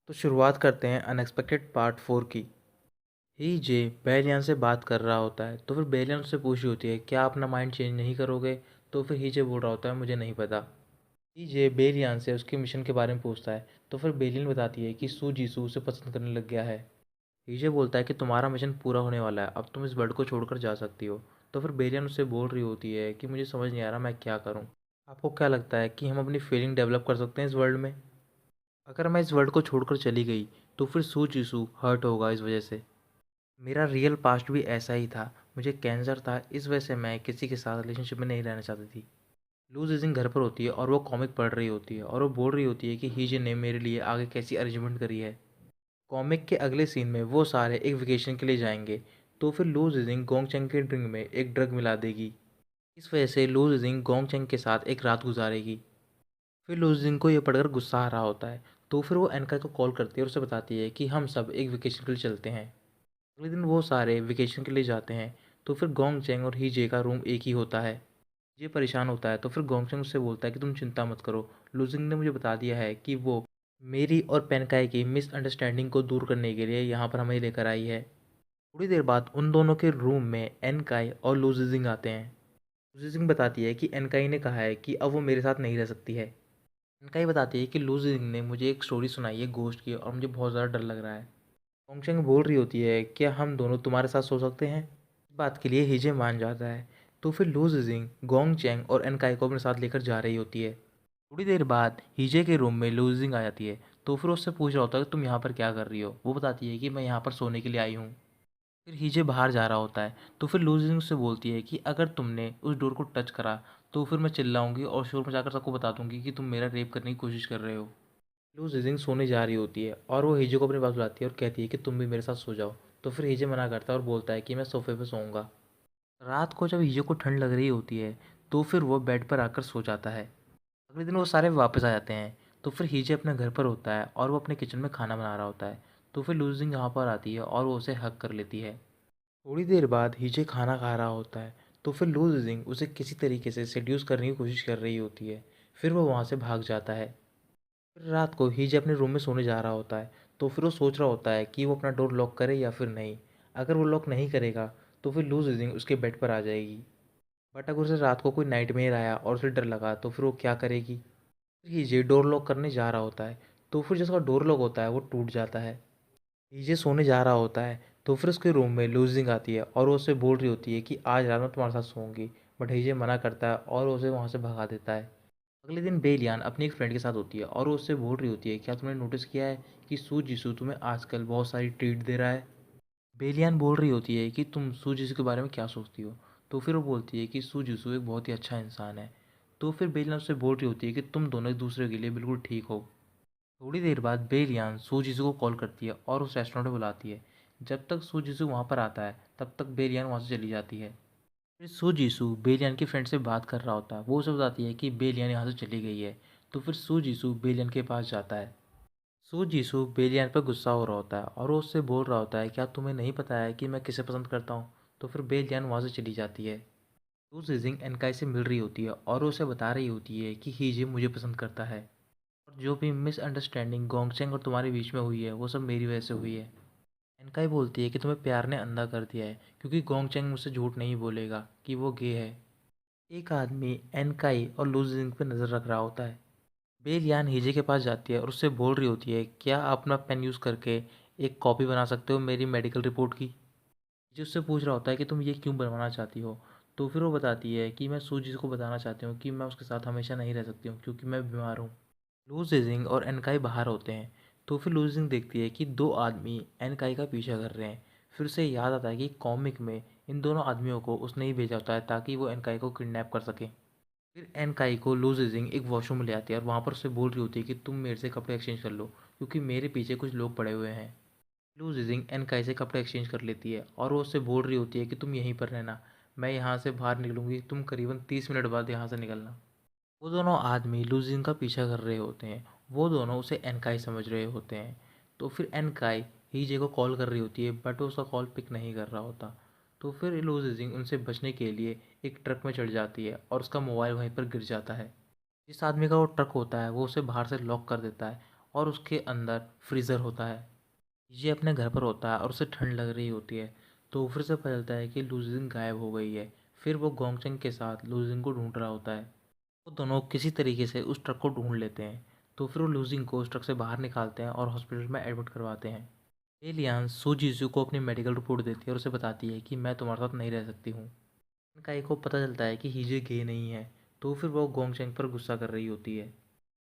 तो शुरुआत करते हैं अनएक्सपेक्टेड पार्ट 4 की। ही जे बेलियान से बात कर रहा होता है तो फिर बेलियान उससे पूछ रही होती है क्या अपना माइंड चेंज नहीं करोगे। तो फिर ही जे बोल रहा होता है मुझे नहीं पता। ही जे बेलियान से उसके मिशन के बारे में पूछता है तो फिर बेलियन बताती है कि सू जीसू उसे पसंद करने लग गया है। ही जे बोलता है कि तुम्हारा मिशन पूरा होने वाला है, अब तुम इस वर्ल्ड को छोड़कर जा सकती हो। तो फिर बेलियन उससे बोल रही होती है कि मुझे समझ नहीं आ रहा मैं क्या करूँ। आपको क्या लगता है कि हम अपनी फीलिंग डेवलप कर सकते हैं इस वर्ल्ड में? अगर मैं इस वर्ल्ड को छोड़कर चली गई तो फिर सू जीसू हर्ट होगा इस वजह से। मेरा रियल पास्ट भी ऐसा ही था, मुझे कैंसर था, इस वजह से मैं किसी के साथ रिलेशनशिप में नहीं रहना चाहती थी। लूज इजिंग घर पर होती है और वो कॉमिक पढ़ रही होती है और वो बोल रही होती है कि हीजे ने मेरे लिए आगे कैसी अरेंजमेंट करी है। कॉमिक के अगले सीन में वो सारे एक वेकेशन के लिए जाएंगे। तो फिर लूज इजिंग गोंगचैंग के ड्रिंक में एक ड्रग मिला देगी। इस वजह से लूज इजिंग गोंगचैंग के साथ एक रात गुजारेगी। फिर लूज इजिंग को ये पढ़कर गुस्सा आ रहा होता है। तो फिर वो एनका को कॉल करती है और उसे बताती है कि हम सब एक वेकेशन के लिए चलते हैं। अगले दिन वो सारे वेकेशन के लिए जाते हैं। तो फिर गोंग चैंग और हीजे का रूम एक ही होता है। ये परेशान होता है तो फिर गोंग चैंग उससे बोलता है कि तुम चिंता मत करो, लूजिंग ने मुझे बता दिया है कि वो मेरी और पेनकाई की मिसअंडरस्टैंडिंग को दूर करने के लिए यहाँ पर हमें लेकर आई है। थोड़ी देर बाद उन दोनों के रूम में एनकाई और लूजिंग आते हैं। लूजिंग बताती है कि एनकाई ने कहा है कि अब वो मेरे साथ नहीं रह सकती है। एनकाई बताती है कि लूजिंग ने मुझे एक स्टोरी सुनाई है गोश्त की और मुझे बहुत ज़्यादा डर लग रहा है। गोंगचेंग बोल रही होती है क्या हम दोनों तुम्हारे साथ सो सकते हैं? इस बात के लिए हिजे मान जाता है। तो फिर लू जिजिंग गोंगचेंग और एनकाई को अपने साथ लेकर जा रही होती है। थोड़ी देर बाद हिजे के रूम में लू जिजिंग आ जाती है। तो फिर उससे पूछ रहा होता है कि तुम यहाँ पर क्या कर रही हो। वो बताती है कि मैं यहाँ पर सोने के लिए आई हूँ। फिर हिजे बाहर जा रहा होता है। तो फिर लू जिजिंग उससे बोलती है कि अगर तुमने उस डोर को टच करा तो फिर मैं चिल्लाऊंगी और शोर मचाकर सबको बता दूंगी कि तुम मेरा रेप करने की कोशिश कर रहे हो। लू जिजिंग सोने जा रही होती है और वो हिजे को अपने पास बुलाती है और कहती है कि तुम भी मेरे साथ सो जाओ। तो फिर हिजे मना करता है और बोलता है कि मैं सोफे पे सोऊंगा। रात को जब हिजे को ठंड लग रही होती है तो फिर वो बेड पर आकर सो जाता है। अगले दिन वो सारे वापस आ जाते हैं। तो फिर हिजे अपने घर पर होता है और वो अपने किचन में खाना बना रहा होता है। तो फिर लू जिजिंग यहाँ पर आती है और वो उसे हक कर लेती है। थोड़ी देर बाद हिजे खाना खा रहा होता है। तो फिर लू जिजिंग उसे किसी तरीके से सेड्यूस करने की कोशिश कर रही होती है। फिर वो वहाँ से भाग जाता है। फिर रात को हिज अपने रूम में सोने जा रहा होता है। तो फिर वो सोच रहा होता है कि वो अपना डोर लॉक करे या फिर नहीं। अगर वो लॉक नहीं करेगा तो फिर लू जिजिंग उसके बेड पर आ जाएगी। बट अगर उसे रात को कोई नाइटमेयर आया और उसे डर लगा तो फिर वो क्या करेगी? फिर हिजे डोर लॉक करने जा रहा होता है। तो फिर जिसका डोर लॉक होता है वो टूट जाता है। हिजे सोने जा रहा होता है। तो फिर उसके रूम में लू जिजिंग आती है और वो उससे बोल रही होती है कि आज रात मैं तुम्हारे साथ सोऊंगी। बट हिजे मना करता है और वो उसे वहाँ से भगा देता है। अगले दिन बेलियान अपनी एक फ्रेंड के साथ होती है और वो उससे बोल रही होती है क्या तुमने नोटिस किया है कि सू जिसू तुम्हें आजकल बहुत सारी ट्रीट दे रहा है? बेलियान बोल रही होती है कि तुम सू जिसू के बारे में क्या सोचती हो? तो फिर वो बोलती है कि सू जिसू एक बहुत ही अच्छा इंसान है। तो फिर बेलियान उससे बोल रही होती है कि तुम दोनों एक दूसरे के लिए बिल्कुल ठीक हो। थोड़ी देर बाद बेलियान सू जिसू को कॉल करती है और उस रेस्टोरेंट में बुलाती है। जब तक सू जिसू वहाँ पर आता है तब तक बेलियान वहाँ से चली जाती है। फिर सू जीसू बेलियन की फ्रेंड से बात कर रहा होता है। वो उसे बताती है कि बेलियन यहाँ से चली गई है। तो फिर सू जीसू बेलियन के पास जाता है। सू जीसू बेलियन पर गुस्सा हो रहा होता है और वो उससे बोल रहा होता है क्या तुम्हें नहीं पता है कि मैं किसे पसंद करता हूँ? तो फिर बेलियन वहाँ से चली जाती है। सू जिजिंग एनकाई से मिल रही होती है और वो उसे बता रही होती है कि हीजे मुझे पसंद करता है और जो भी मिसअंडरस्टैंडिंग गोंगचेंग और तुम्हारे बीच में हुई है वो सब मेरी वजह से हुई है। एनकाई बोलती है कि तुम्हें प्यार ने अंधा कर दिया है क्योंकि गोंगचेंग मुझसे झूठ नहीं बोलेगा कि वो गे है। एक आदमी एनकाई और लूजिंग पे नज़र रख रहा होता है। बेलियान हिजे के पास जाती है और उससे बोल रही होती है क्या आप अपना पेन यूज़ करके एक कॉपी बना सकते हो मेरी मेडिकल रिपोर्ट की? हिजे उससे पूछ रहा होता है कि तुम ये क्यों बनवाना चाहती हो? तो फिर वो बताती है कि मैं सूजी को बताना चाहती हूँ कि मैं उसके साथ हमेशा नहीं रह सकती हूँ क्योंकि मैं बीमार हूँ। लूजिंग और एनकाई बाहर होते हैं। तो फिर लूजिंग देखती है कि दो आदमी एनकाई का पीछा कर रहे हैं। फिर उसे याद आता है कि कॉमिक में इन दोनों आदमियों को उसने ही भेजा होता है ताकि वो एनकाई को किडनैप कर सके। फिर एनकाई को लू जिजिंग एक वॉशरूम में ले आती है और वहाँ पर उससे बोल रही होती है कि तुम मेरे से कपड़े एक्सचेंज कर लो क्योंकि मेरे पीछे कुछ लोग पड़े हुए हैं। लू जिजिंग एनकाई से कपड़े एक्सचेंज कर लेती है और वो उससे बोल रही होती है कि तुम यहीं पर रहना, मैं यहाँ से बाहर निकलूंगी, तुम करीबन 30 मिनट बाद यहाँ से निकलना। वो दोनों आदमी लू जिजिंग का पीछा कर रहे होते हैं। वो दोनों उसे एनकाई समझ रहे होते हैं। तो फिर एनकाई हीजे को कॉल कर रही होती है बट वो उसका कॉल पिक नहीं कर रहा होता। तो फिर लू जिजिंग उनसे बचने के लिए एक ट्रक में चढ़ जाती है और उसका मोबाइल वहीं पर गिर जाता है। जिस आदमी का वो ट्रक होता है वो उसे बाहर से लॉक कर देता है और उसके अंदर फ्रीज़र होता है। ये अपने घर पर होता है और उसे ठंड लग रही होती है, तो फिर से पता चलता है कि लूजिंग गायब हो गई है। फिर वो गोंगचेंग के साथ लूजिंग को ढूंढ रहा होता है। वो दोनों किसी तरीके से उस ट्रक को ढूंढ लेते हैं, तो फिर वो लूजिंग को उस ट्रक से बाहर निकालते हैं और हॉस्पिटल में एडमिट करवाते हैं। एलियान सू जीसू को अपनी मेडिकल रिपोर्ट देती है और उसे बताती है कि मैं तुम्हारे साथ नहीं रह सकती हूँ। एनकाई को पता चलता है कि हीजे गे नहीं है, तो फिर वो गोंगचेंग पर गुस्सा कर रही होती है।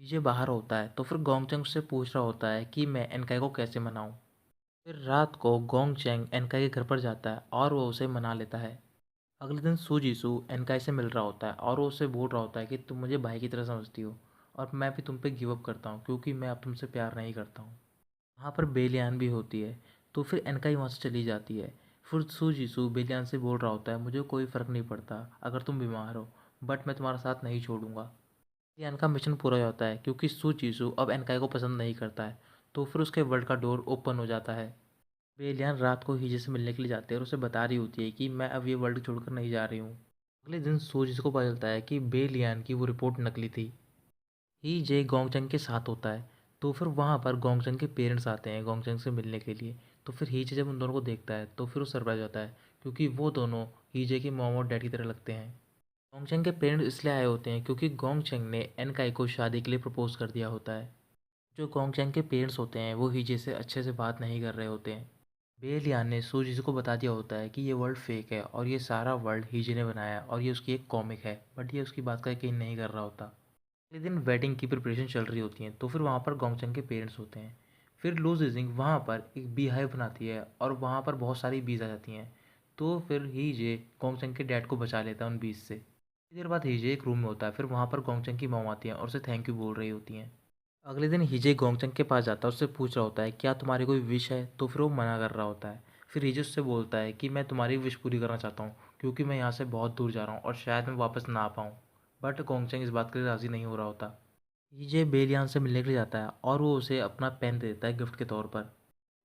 हीजे बाहर होता है तो फिर गोंगचेंग उससे पूछ रहा होता है कि मैं एनकाई को कैसे मनाऊं। फिर रात को गोंगचेंग एनकाई के घर पर जाता है और वो उसे मना लेता है। अगले दिन सू जीसू एनकाई से मिल रहा होता है और वो उससे बोल रहा होता है कि तुम मुझे भाई की तरह समझती हो और मैं भी तुम पे गिव अप करता हूँ क्योंकि मैं अब तुमसे प्यार नहीं करता हूँ। वहाँ पर बेलियान भी होती है, तो फिर एनकाई वहाँ से चली जाती है। फिर सू जीसू बेलियान से बोल रहा होता है मुझे कोई फ़र्क नहीं पड़ता अगर तुम बीमार हो, बट मैं तुम्हारा साथ नहीं छोड़ूंगा। बेलियान का मिशन पूरा हो जाता है क्योंकि सू जीसू अब एनकाई को पसंद नहीं करता है, तो फिर उसके वर्ल्ड का डोर ओपन हो जाता है। बेलियान रात को हीजे से मिलने के लिए जाते हैं और उसे बता रही होती है कि मैं अब ये वर्ल्ड छोड़कर नहीं जा रही हूँ। अगले दिन सू जीसू को पता चलता है कि बेलियान की वो रिपोर्ट नकली थी। ही जे गोंगचंग के साथ होता है, तो फिर वहाँ पर गोंगचंग के पेरेंट्स आते हैं गोंगचंग से मिलने के लिए। तो फिर हीजे जब उन दोनों को देखता है तो फिर वो सरप्राइज होता है क्योंकि वो दोनों हीजे के मॉम और डैड की तरह लगते हैं। गोंगचंग के पेरेंट्स इसलिए आए होते हैं क्योंकि गोंगचंग ने एनकाई को शादी के लिए प्रपोज कर दिया होता है। जो गोंगचंग के पेरेंट्स होते हैं वो हीजे से अच्छे से बात नहीं कर रहे होते हैं। बेलियान ने सूजी को बता दिया होता है कि ये वर्ल्ड फेक है और ये सारा वर्ल्ड हीजे ने बनाया है और ये उसकी एक कॉमिक है, बट ये उसकी बात का यकीन नहीं कर रहा होता। अगले दिन वेडिंग की प्रिपरेशन चल रही होती है, तो फिर वहाँ पर गोंगचंग के पेरेंट्स होते हैं। फिर लू जिजिंग वहाँ पर एक बी हाइव बनाती है और वहाँ पर बहुत सारी बीज आ जाती हैं। तो फिर हीजे गोंगचंग के डैड को बचा लेता है उन बीज से। थोड़ी देर बाद हीजे एक रूम में होता है, फिर वहाँ पर गोंगचंग की मॉम आती है और उसे थैंक यू बोल रही होती हैं। अगले दिन हीजे गोंगचंग के पास जाता है, उससे पूछ रहा होता है क्या तुम्हारी कोई विश है, तो फिर वो मना कर रहा होता है। फिर हीजे उससे बोलता है कि मैं तुम्हारी विश पूरी करना चाहता हूँ क्योंकि मैं यहाँ से बहुत दूर जा रहा हूँ और शायद मैं वापस ना आ पाऊँ। बट गोंगचंग इस बात के लिए राज़ी नहीं हो रहा होता। हीजे बेलियान से मिलने के लिए जाता है और वो उसे अपना पेन दे देता है गिफ्ट के तौर पर।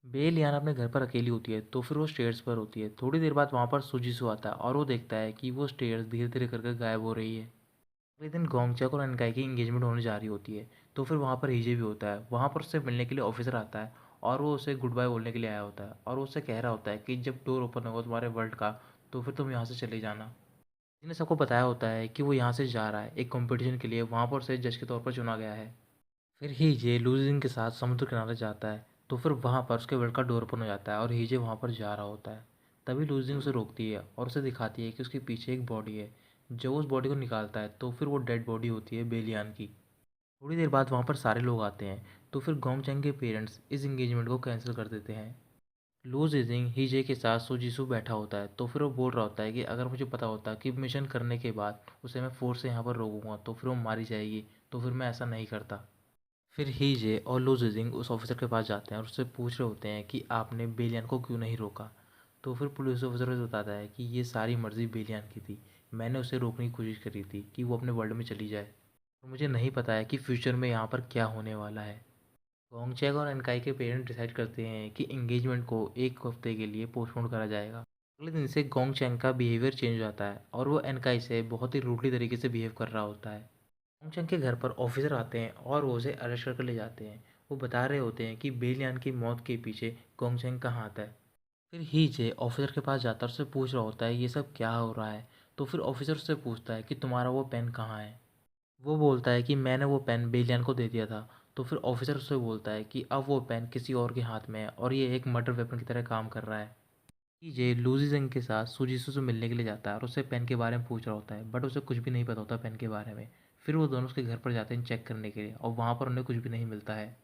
बेलियान अपने घर पर अकेली होती है, तो फिर वो स्टेयर्स पर होती है। थोड़ी देर बाद वहाँ पर सुजीसु आता है और वो देखता है कि वो स्टेयर्स धीरे धीरे करके गायब हो रही है। अगले दिन गोंगचक और अनकाई की एंगेजमेंट होने जा रही होती है, तो फिर वहाँ पर हीजे भी होता है। वहाँ पर उससे मिलने के लिए ऑफिसर आता है और वो उसे गुड बाय बोलने के लिए आया होता है और वो उससे कह रहा होता है कि जब डोर ओपन होगा तुम्हारे वर्ल्ड का, तो फिर तुम यहाँ से चले जाना। जिन्हें सबको बताया होता है कि वो यहाँ से जा रहा है एक कंपटीशन के लिए, वहाँ पर उसे जज के तौर पर चुना गया है। फिर हीजे लूजिंग के साथ समुद्र किनारे जाता है, तो फिर वहाँ पर उसके वर्ल्ड का डोर ओपन हो जाता है और हीजे वहाँ पर जा रहा होता है। तभी लूजिंग उसे रोकती है और उसे दिखाती है कि उसके पीछे एक बॉडी है। जब उस बॉडी को निकालता है तो फिर वो डेड बॉडी होती है बेलियान की। थोड़ी देर बाद वहाँ पर सारे लोग आते हैं, तो फिर गोंगचैंग के पेरेंट्स इस एंगेजमेंट को कैंसिल कर देते हैं। लू जिजिंग हीजे के साथ सुजीसु बैठा होता है, तो फिर वो बोल रहा होता है कि अगर मुझे पता होता कि मिशन करने के बाद उसे मैं फोर्स से यहाँ पर रोकूंगा तो फिर वो मारी जाएगी, तो फिर मैं ऐसा नहीं करता। फिर हीजे और लो जिजिंग उस ऑफिसर के पास जाते हैं और उससे पूछ रहे होते हैं कि आपने बेलियान को क्यों नहीं रोका। तो फिर पुलिस ऑफिसर उसे बताता है कि ये सारी मर्जी बेलियान की थी, मैंने उसे रोकने की कोशिश करी थी कि वो अपने वर्ल्ड में चली जाए, और मुझे नहीं पता है कि फ्यूचर में यहाँ पर क्या होने वाला है। गोंगचैग और एनकाई के पेरेंट्स डिसाइड करते हैं कि एंगेजमेंट को एक हफ्ते के लिए पोस्टपोन करा जाएगा। अगले दिन से गोंगचैंग का बिहेवियर चेंज हो जाता है और वो एनकाई से बहुत ही रूडली तरीके से बिहेव कर रहा होता है। गोंगचैंग के घर पर ऑफिसर आते हैं और वो उसे अरेस्ट करके ले जाते हैं। वो बता रहे होते हैं कि बेलियान की मौत के पीछे गोंगचैंग का हाथ है। फिर हीजे ऑफिसर के पास जाता है, उससे पूछ रहा होता है ये सब क्या हो रहा है। तो फिर ऑफिसर उससे पूछता है कि तुम्हारा वो पेन कहाँ है। वो बोलता है कि मैंने वो पेन बेलियान को दे दिया था। तो फिर ऑफिसर उससे बोलता है कि अब वो पेन किसी और के हाथ में है और ये एक मर्डर वेपन की तरह काम कर रहा है। ये लूजी जंग के साथ सुजीसु से मिलने के लिए जाता है और उससे पेन के बारे में पूछ रहा होता है, बट उसे कुछ भी नहीं पता होता पेन के बारे में। फिर वो दोनों उसके घर पर जाते हैं चेक करने के लिए और वहाँ पर उन्हें कुछ भी नहीं मिलता है।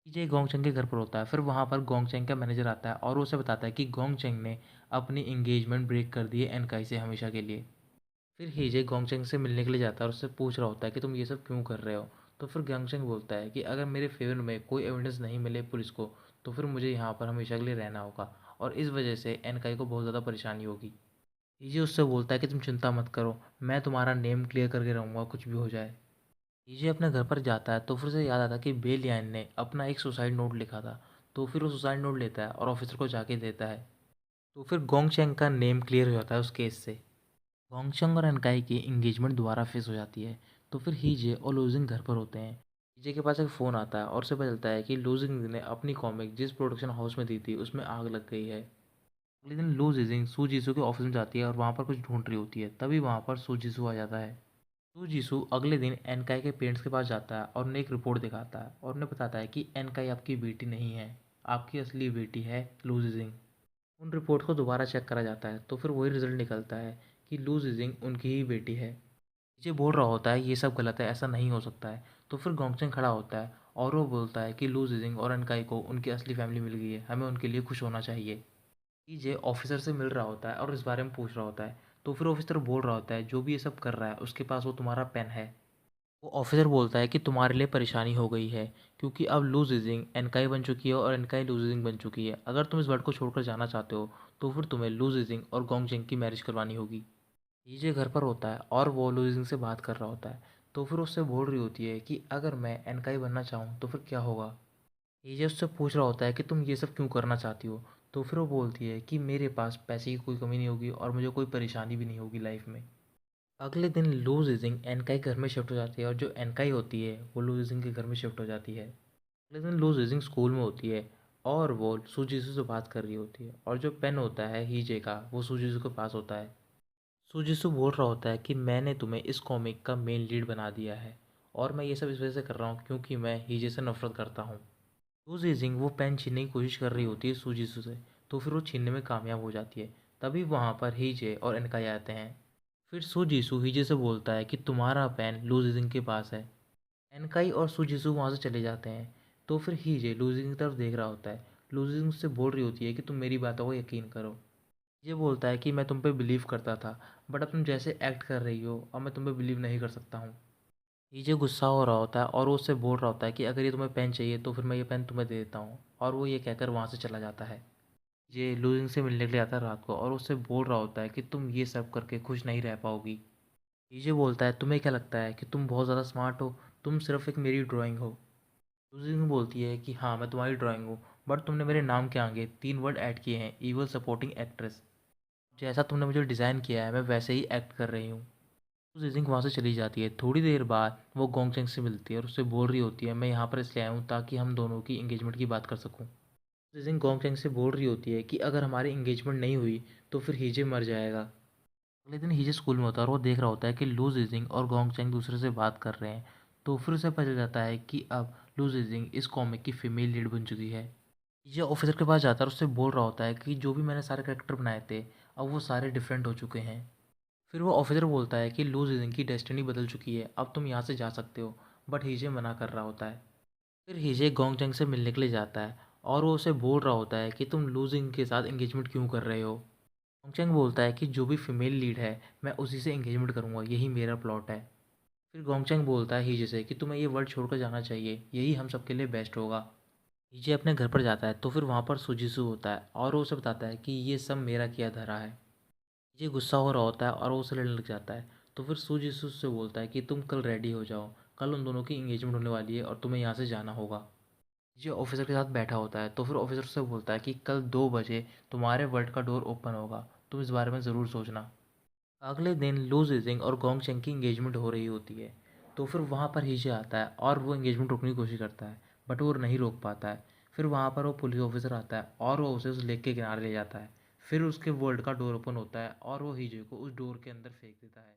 ये गोंगचंग के घर पर होता है। फिर वहाँ पर गोंगचंग का मैनेजर आता है और वो उसे बताता है कि गोंगचंग ने अपनी इंगेजमेंट ब्रेक कर दी है एनकाई से हमेशा के लिए। फिर हीजे गोंगचेंग से मिलने के लिए जाता है और उससे पूछ रहा होता है कि तुम ये सब क्यों कर रहे हो। तो फिर गोंगचेंग बोलता है कि अगर मेरे फेवर में कोई एविडेंस नहीं मिले पुलिस को, तो फिर मुझे यहाँ पर हमेशा के लिए रहना होगा और इस वजह से एनकाई को बहुत ज़्यादा परेशानी होगी। हीजे उससे बोलता है कि तुम चिंता मत करो, मैं तुम्हारा नेम क्लियर करके रहूँगा कुछ भी हो जाए। हीजे अपने घर पर जाता है तो फिर उसे याद आता है कि बेलियान ने अपना एक सुसाइड नोट लिखा था। तो फिर वो सुसाइड नोट लेता है और ऑफिसर को जाके देता है। तो फिर गोंगचेंग का नेम क्लियर हो जाता है उस केस से। गोंगचंग और अनकाई की एंगेजमेंट दोबारा फिक्स हो जाती है। तो फिर हीजे और लूजिंग घर पर होते हैं। हीजे के पास एक फ़ोन आता है और उसे पता चलता है कि लूजिंग ने अपनी कॉमिक जिस प्रोडक्शन हाउस में दी थी उसमें आग लग गई है। अगले दिन लू जिजिंग सू जीसू के ऑफिस में जाती है और वहाँ पर कुछ ढूंढ रही होती है। तभी वहाँ पर सू जीसू आ जाता है। सू जीसू अगले दिन एनकाई के पेरेंट्स के पास जाता है और उन्हें एक रिपोर्ट दिखाता है और उन्हें बताता है कि एनकाई आपकी बेटी नहीं है, आपकी असली बेटी है लू जिजिंग। उन रिपोर्ट को दोबारा चेक करा जाता है तो फिर वही रिजल्ट निकलता है कि लू जिजिंग उनकी ही बेटी है। ये बोल रहा होता है ये सब गलत है, ऐसा नहीं हो सकता है। तो फिर गोंगचेंग खड़ा होता है और वो बोलता है कि लू जिजिंग और एनकाई को उनकी असली फैमिली मिल गई है, हमें उनके लिए खुश होना चाहिए। ये ऑफिसर से मिल रहा होता है और इस बारे में पूछ रहा होता है। तो फिर ऑफिसर बोल रहा होता है जो भी ये सब कर रहा है उसके पास वो तुम्हारा पेन है। वो ऑफिसर बोलता है कि तुम्हारे लिए परेशानी हो गई है क्योंकि अब लू जिजिंग एनकाई बन चुकी है और एनकाई लू जिजिंग बन चुकी है। अगर तुम इस वर्ल्ड को छोड़कर जाना चाहते हो तो फिर तुम्हें लू जिजिंग और गोंगचेंग की मैरिज करवानी होगी। ये घर पर होता है और वो लू जिजिंग से बात कर रहा होता है। तो फिर उससे बोल रही होती है कि अगर मैं एनकाई बनना चाहूँ तो फिर क्या होगा। ये उससे पूछ रहा होता है कि तुम ये सब क्यों करना चाहती हो। तो फिर वो बोलती है कि मेरे पास पैसे की कोई कमी नहीं होगी और मुझे कोई परेशानी भी नहीं होगी लाइफ में। अगले दिन लू जिजिंग एनकाई घर में शिफ्ट हो जाती है और जो एनकाई होती है वो लू जिजिंग के घर में शिफ्ट हो जाती है। अगले दिन लू जिजिंग स्कूल में होती है और वो सूजीसू से बात कर रही होती है और जो पेन होता है हीजे का वो सूजीसू के पास होता है। सूजीसू बोल रहा होता है कि मैंने तुम्हें इस कॉमिक का मेन लीड बना दिया है और मैं ये सब इस वजह से कर रहा हूँ क्योंकि मैं हीजे से नफरत करता हूँ। सूजीजिंग वो पेन छीनने की कोशिश कर रही होती है सूजीसू से। तो फिर वो छीनने में कामयाब हो जाती है। तभी वहाँ पर हीजे और एनकाई आते हैं। फिर सूजीसू हीजे से बोलता है कि तुम्हारा पेन लूजिजिंग के पास है। एनकाई और सूजीसू वहाँ से चले जाते हैं। तो फिर हीजे लूजिजिंग की तरफ देख रहा होता है। लूजिजिंग उससे बोल रही होती है कि तुम मेरी बातों को यकीन करो। ये बोलता है कि मैं तुम पे बिलीव करता था बट अब तुम जैसे एक्ट कर रही हो अब मैं तुम पे बिलीव नहीं कर सकता हूँ। हीजे गुस्सा हो रहा होता है और वो उससे बोल रहा होता है कि अगर ये तुम्हें पेन चाहिए तो फिर मैं ये पेन तुम्हें दे देता हूँ और वो ये कहकर वहाँ से चला जाता है। ये लूजिंग से मिलने के लिए आता है रात को और उससे बोल रहा होता है कि तुम ये सब करके खुश नहीं रह पाओगी। हीजे बोलता है तुम्हें क्या लगता है कि तुम बहुत ज़्यादा स्मार्ट हो, तुम सिर्फ एक मेरी ड्राइंग हो। लूजिंग बोलती है कि हाँ मैं तुम्हारी ड्राइंग हूँ बट तुमने मेरे नाम के आगे 3 वर्ड ऐड किए हैं, ईवल सपोर्टिंग एक्ट्रेस। जैसा तुमने मुझे डिज़ाइन किया है मैं वैसे ही एक्ट कर रही हूँ। जिजिंग वहाँ से चली जाती है। थोड़ी देर बाद वो गोंगचेंग से मिलती है और उससे बोल रही होती है मैं यहाँ पर इसलिए आया हूँ ताकि हम दोनों की एंगेजमेंट की बात कर सकूँ। जिजिंग गोंगचेंग से बोल रही होती है कि अगर हमारी एंगेजमेंट नहीं हुई तो फिर हीजे मर जाएगा। अगले दिन हीजे स्कूल में होता है और वो देख रहा होता है कि लू जिजिंग और गोंगचेंग दूसरे से बात कर रहे हैं। तो फिर उसे पता चल जाता है कि अब लू जिजिंग इस कॉमिक की फीमेल लीड बन चुकी है। ये ऑफिसर के पास जाता है और उससे बोल रहा होता है कि जो भी मैंने सारे कैरेक्टर बनाए थे अब वो सारे डिफरेंट हो चुके हैं। फिर वो ऑफिसर बोलता है कि लू जिजिंग की डेस्टिनी बदल चुकी है, अब तुम यहाँ से जा सकते हो। बट हीजे मना कर रहा होता है। फिर हीजे गोंगचेंग से मिलने के लिए जाता है और वो उसे बोल रहा होता है कि तुम लू जिंग के साथ एंगेजमेंट क्यों कर रहे हो। गोंगचेंग बोलता है कि जो भी फीमेल लीड है मैं उसी से एंगेजमेंट करूँगा, यही मेरा प्लॉट है। फिर गोंगचेंग बोलता है हीजे से कि तुम्हें ये वर्ल्ड छोड़कर जाना चाहिए, यही हम सबके लिए बेस्ट होगा। हीजे अपने घर पर जाता है तो फिर वहाँ पर सुजिसु होता है और वो उसे बताता है कि ये सब मेरा किया धरा है। ये गुस्सा हो रहा होता है और वो उससे लड़ने लग जाता है। तो फिर सूजीसू उससे बोलता है कि तुम कल रेडी हो जाओ, कल उन दोनों की एंगेजमेंट होने वाली है और तुम्हें यहाँ से जाना होगा। ये ऑफिसर के साथ बैठा होता है तो फिर ऑफिसर उससे बोलता है कि कल 2 बजे तुम्हारे वर्ल्ड का डोर ओपन होगा, तुम इस बारे में ज़रूर सोचना। अगले दिन लू जिजिंग और गोंग चेंग की एंगेजमेंट हो रही होती है। तो फिर वहाँ पर हीजे आता है और वो एंगेजमेंट रोकने की कोशिश करता है बट वो नहीं रोक पाता है। फिर वहाँ पर वो पुलिस ऑफिसर आता है और वो उसे उस लेक के किनारे ले जाता है। फिर उसके वर्ल्ड का डोर ओपन होता है और वो हीजे को उस डोर के अंदर फेंक देता है।